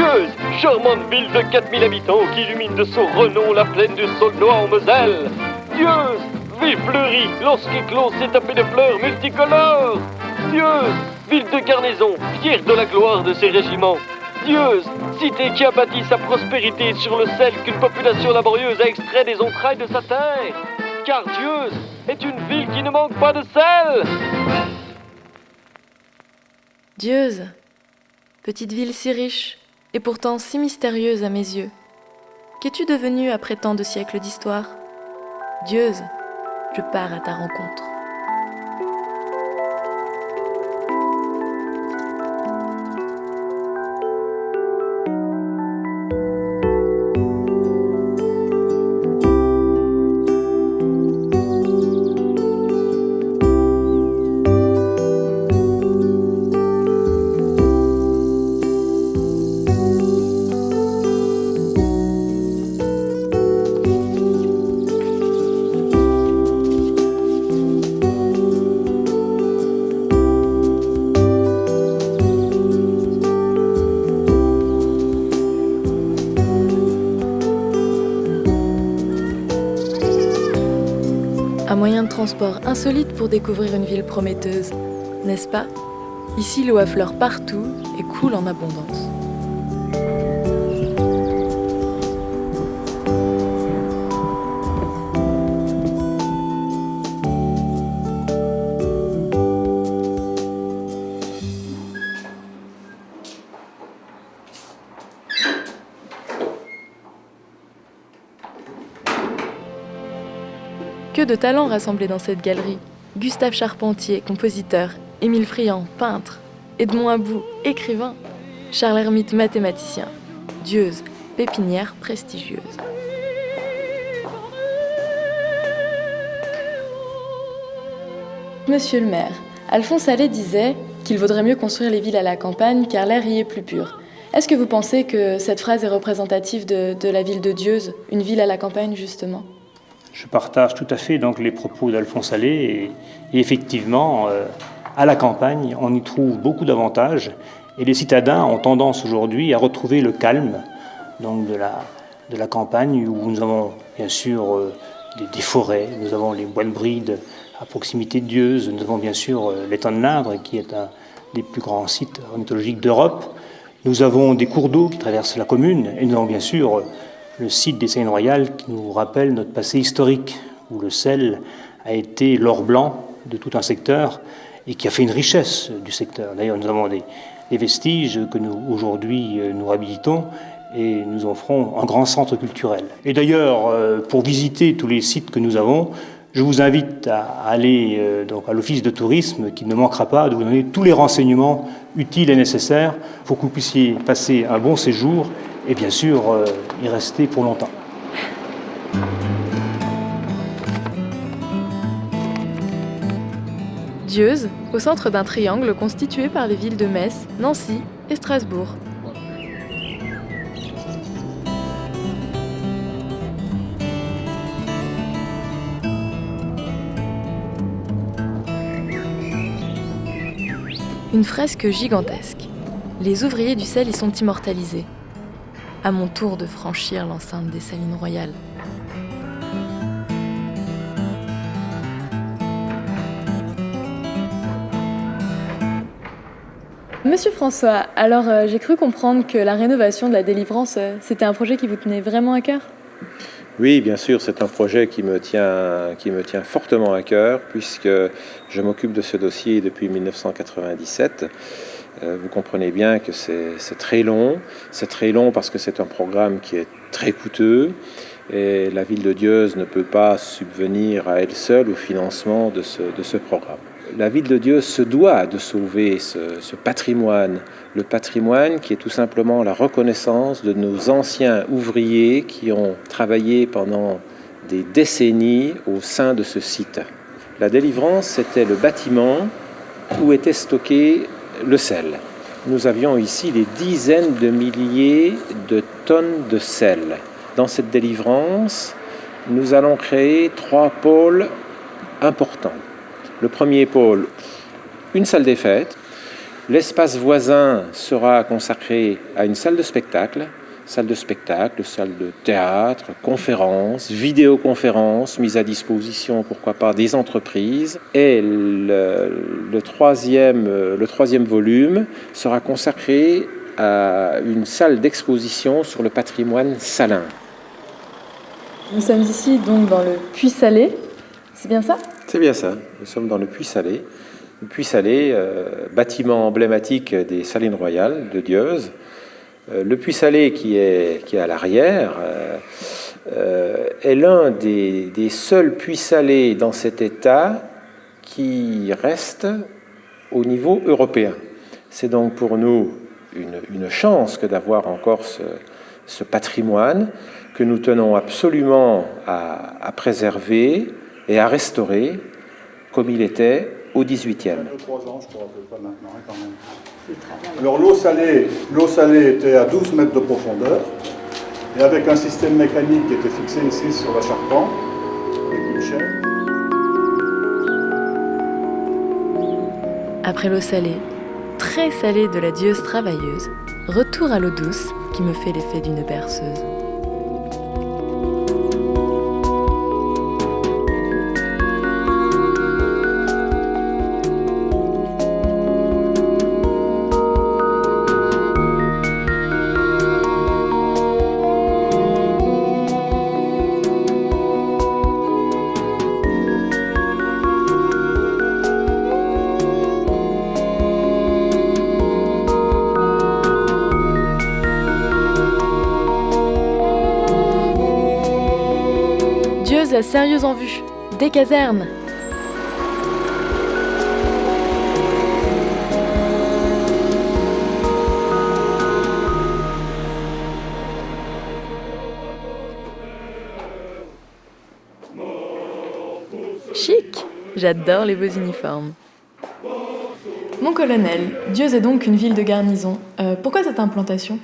Dieuze, charmante ville de 4000 habitants qui illumine de son renom la plaine du Saulnois en Moselle. Dieuze, ville fleurie lorsqu'éclose ses tapis de fleurs multicolores. Dieuze, ville de garnison, fière de la gloire de ses régiments. Dieuze, cité qui a bâti sa prospérité sur le sel qu'une population laborieuse a extrait des entrailles de sa terre. Car Dieuze est une ville qui ne manque pas de sel. Dieuze, petite ville si riche et pourtant si mystérieuse à mes yeux. Qu'es-tu devenue après tant de siècles d'histoire ? Dieuze, je pars à ta rencontre. Un moyen de transport insolite pour découvrir une ville prometteuse, n'est-ce pas ? Ici, l'eau affleure partout et coule en abondance. Que de talents rassemblés dans cette galerie. Gustave Charpentier, compositeur, Émile Friand, peintre, Edmond About, écrivain, Charles Hermite, mathématicien, Dieuze, pépinière prestigieuse. Monsieur le maire, Alphonse Allais disait qu'il vaudrait mieux construire les villes à la campagne car l'air y est plus pur. Est-ce que vous pensez que cette phrase est représentative de la ville de Dieuze, une ville à la campagne justement ? Je partage tout à fait donc les propos d'Alphonse Allais et effectivement, à la campagne, on y trouve beaucoup d'avantages et les citadins ont tendance aujourd'hui à retrouver le calme donc de la campagne où nous avons bien sûr des forêts, nous avons les bois de Bride à proximité de Dieuze, nous avons bien sûr l'étang de Lindre qui est un des plus grands sites ornithologiques d'Europe, nous avons des cours d'eau qui traversent la commune et nous avons bien sûr le site des Salines royales qui nous rappelle notre passé historique, où le sel a été l'or blanc de tout un secteur et qui a fait une richesse du secteur. D'ailleurs, nous avons des vestiges que nous, aujourd'hui, nous réhabilitons et nous offrons un grand centre culturel. Et d'ailleurs, pour visiter tous les sites que nous avons, je vous invite à aller donc à l'office de tourisme qui ne manquera pas de vous donner tous les renseignements utiles et nécessaires pour que vous puissiez passer un bon séjour et bien sûr y rester pour longtemps. Dieuze, au centre d'un triangle constitué par les villes de Metz, Nancy et Strasbourg. Une fresque gigantesque. Les ouvriers du sel y sont immortalisés. À mon tour de franchir l'enceinte des Salines royales. Monsieur François, alors j'ai cru comprendre que la rénovation de la délivrance, c'était un projet qui vous tenait vraiment à cœur ? Oui, bien sûr, c'est un projet qui me tient fortement à cœur, puisque je m'occupe de ce dossier depuis 1997. Vous comprenez bien que c'est très long. C'est très long parce que c'est un programme qui est très coûteux et la ville de Dieuze ne peut pas subvenir à elle seule au financement de ce programme. La ville de Dieuze se doit de sauver ce patrimoine, le patrimoine qui est tout simplement la reconnaissance de nos anciens ouvriers qui ont travaillé pendant des décennies au sein de ce site. La délivrance, c'était le bâtiment où était stocké le sel. Nous avions ici des dizaines de milliers de tonnes de sel. Dans cette délivrance, nous allons créer 3 pôles importants. Le premier pôle, une salle des fêtes, L'espace voisin sera consacré à une salle de spectacle, salle de théâtre, conférences, vidéoconférences mises à disposition, pourquoi pas, des entreprises. Et le troisième volume sera consacré à une salle d'exposition sur le patrimoine salin. Nous sommes ici donc dans le Puy Salé, c'est bien ça ? C'est bien ça, nous sommes dans le Puy Salé. Le Puy Salé, bâtiment emblématique des Salines royales de Dieuze. Le Puy Salé qui est à l'arrière est l'un des seuls puits salés dans cet état qui reste au niveau européen. C'est donc pour nous une chance que d'avoir encore ce patrimoine que nous tenons absolument à préserver et à restaurer comme il était au XVIIIe. 3 ans, je crois, pas maintenant, quand même. Alors l'eau salée était à 12 mètres de profondeur, et avec un système mécanique qui était fixé ici sur la charpente, avec une chaîne. Après l'eau salée, très salée de la Dieuze travailleuse, retour à l'eau douce qui me fait l'effet d'une berceuse. Dieuze a sérieuse en vue, des casernes. Chic, j'adore les beaux uniformes. Mon colonel, Dieuze est donc une ville de garnison. Pourquoi cette implantation ?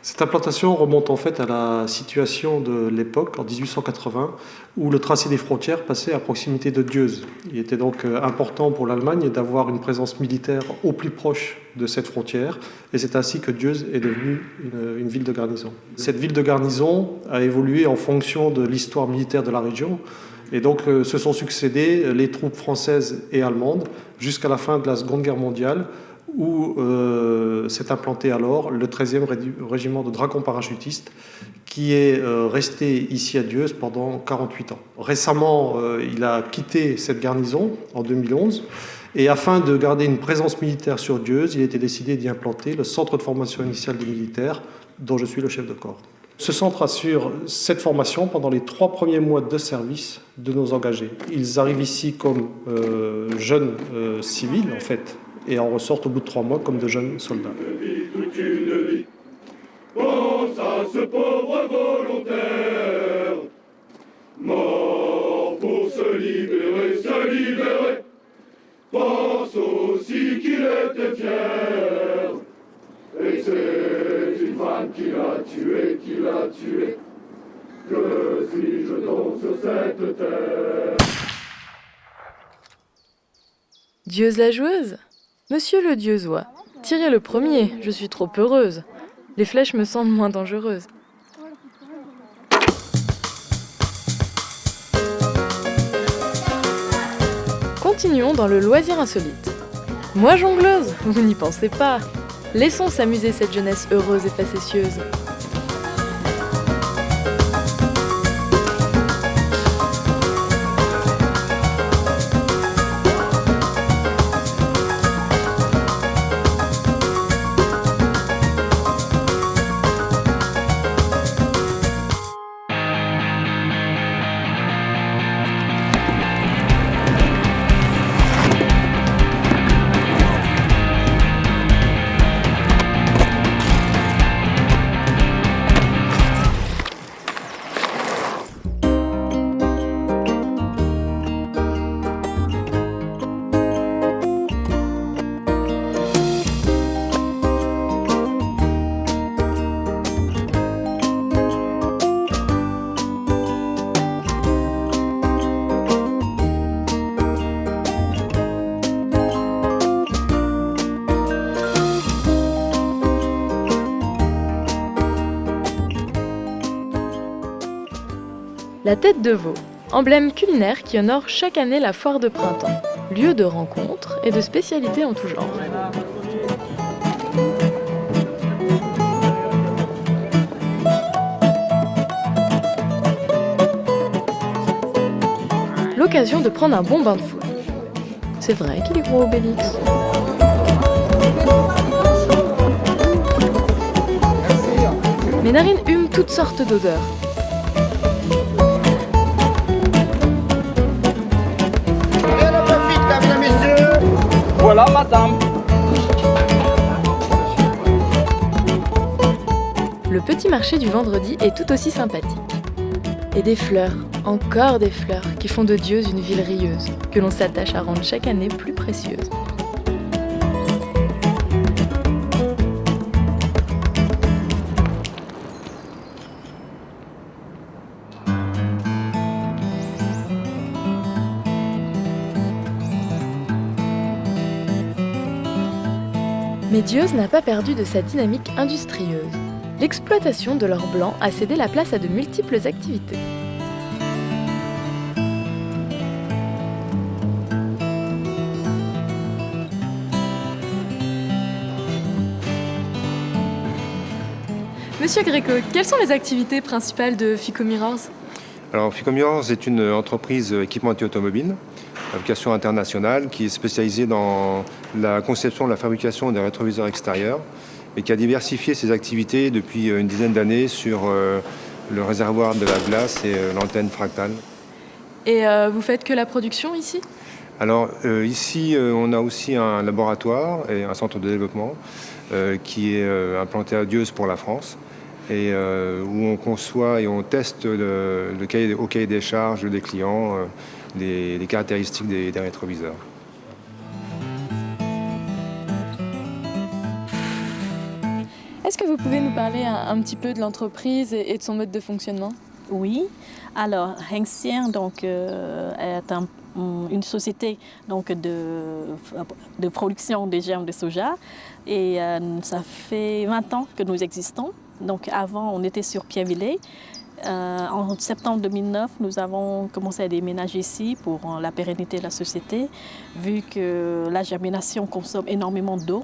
Cette implantation remonte en fait à la situation de l'époque, en 1880, où le tracé des frontières passait à proximité de Dieuze. Il était donc important pour l'Allemagne d'avoir une présence militaire au plus proche de cette frontière, et c'est ainsi que Dieuze est devenue une ville de garnison. Cette ville de garnison a évolué en fonction de l'histoire militaire de la région, et donc se sont succédés les troupes françaises et allemandes jusqu'à la fin de la Seconde Guerre mondiale, où s'est implanté alors le 13e régiment de dragons parachutistes qui est resté ici à Dieuze pendant 48 ans. Récemment, il a quitté cette garnison en 2011 et afin de garder une présence militaire sur Dieuze, il a été décidé d'y implanter le centre de formation initiale des militaires dont je suis le chef de corps. Ce centre assure cette formation pendant les 3 premiers mois de service de nos engagés. Ils arrivent ici comme jeunes civils en fait, et en ressortent au bout de 3 mois comme de jeunes soldats. Toute une vie, pense à ce pauvre volontaire, mort pour se libérer. Pense aussi qu'il était fier, et c'est une femme qui l'a tué. Que suis-je donc sur cette terre? Dieuze la joueuse ? Monsieur le Dieuzois, tirez le premier, je suis trop heureuse. Les flèches me semblent moins dangereuses. Continuons dans le loisir insolite. Moi jongleuse, vous n'y pensez pas. Laissons s'amuser cette jeunesse heureuse et facétieuse. La tête de veau, emblème culinaire qui honore chaque année la foire de printemps, lieu de rencontres et de spécialités en tout genre. L'occasion de prendre un bon bain de foule. C'est vrai qu'il est gros Obélix. Mes narines hument toutes sortes d'odeurs. Voilà, madame. Le petit marché du vendredi est tout aussi sympathique. Et des fleurs, encore des fleurs, qui font de Dieuze une ville rieuse, que l'on s'attache à rendre chaque année plus précieuse. Mais Dieuze n'a pas perdu de sa dynamique industrieuse. L'exploitation de l'or blanc a cédé la place à de multiples activités. Monsieur Gréco, quelles sont les activités principales de Fico Mirrors ? Alors, Fico Mirrors est une entreprise équipementière automobile à vocation internationale qui est spécialisée dans la conception et la fabrication des rétroviseurs extérieurs et qui a diversifié ses activités depuis une dizaine d'années sur le réservoir de la glace et l'antenne fractale. Et vous faites que la production ici ? Alors ici, on a aussi un laboratoire et un centre de développement qui est implanté à Dieuze pour la France et où on conçoit et on teste au cahier des charges des clients les caractéristiques des rétroviseurs. Est-ce que vous pouvez nous parler un petit peu de l'entreprise et de son mode de fonctionnement ? Oui, alors Hengxian donc, est une société donc, de production des germes de soja et ça fait 20 ans que nous existons. Donc avant, on était sur Pierrevillers. En septembre 2009, nous avons commencé à déménager ici pour la pérennité de la société, vu que la germination consomme énormément d'eau.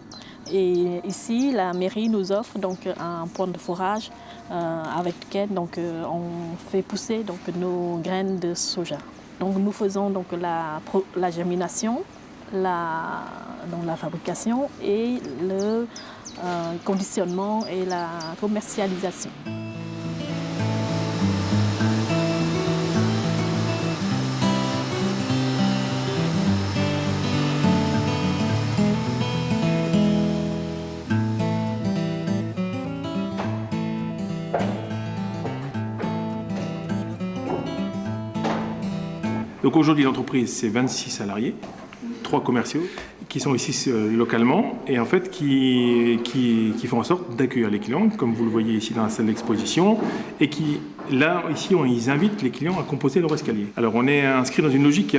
Et ici, la mairie nous offre donc un point de fourrage avec lequel donc, on fait pousser donc, nos graines de soja. Donc nous faisons donc, la germination, la fabrication et le conditionnement et la commercialisation. Donc aujourd'hui, l'entreprise, c'est 26 salariés, 3 commerciaux, qui sont ici localement et en fait qui font en sorte d'accueillir les clients, comme vous le voyez ici dans la salle d'exposition, et qui, là, ici, ils invitent les clients à composer leur escalier. Alors on est inscrit dans une logique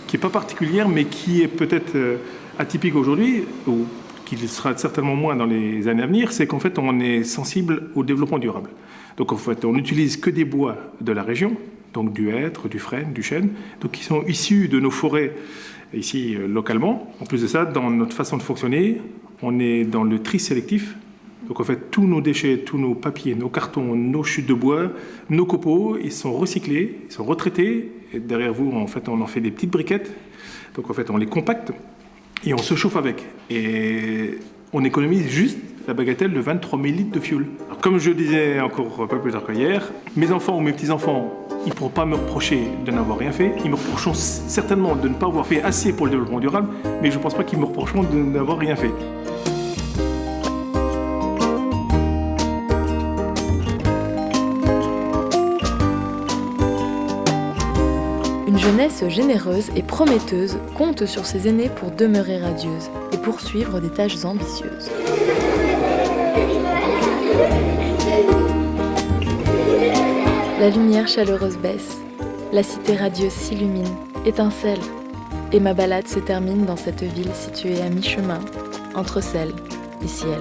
qui est pas particulière, mais qui est peut-être atypique aujourd'hui, ou qui le sera certainement moins dans les années à venir, c'est qu'en fait, on est sensible au développement durable. Donc en fait, on n'utilise que des bois de la région, donc du hêtre, du frêne, du chêne, donc qui sont issus de nos forêts ici localement. En plus de ça, dans notre façon de fonctionner, on est dans le tri sélectif. Donc en fait, tous nos déchets, tous nos papiers, nos cartons, nos chutes de bois, nos copeaux, ils sont recyclés, ils sont retraités. Et derrière vous, en fait, on en fait des petites briquettes. Donc en fait, on les compacte et on se chauffe avec. Et on économise juste la bagatelle de 23 000 litres de fioul. Alors, comme je disais encore pas plus tard qu'hier, mes enfants ou mes petits-enfants, ils ne pourront pas me reprocher de n'avoir rien fait. Ils me reprocheront certainement de ne pas avoir fait assez pour le développement durable, mais je ne pense pas qu'ils me reprocheront de n'avoir rien fait. Une jeunesse généreuse et prometteuse compte sur ses aînés pour demeurer radieuse et poursuivre des tâches ambitieuses. La lumière chaleureuse baisse, la cité radieuse s'illumine, étincelle, et ma balade se termine dans cette ville située à mi-chemin entre sel et ciel.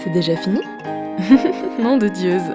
C'est déjà fini? Nom de Dieuze.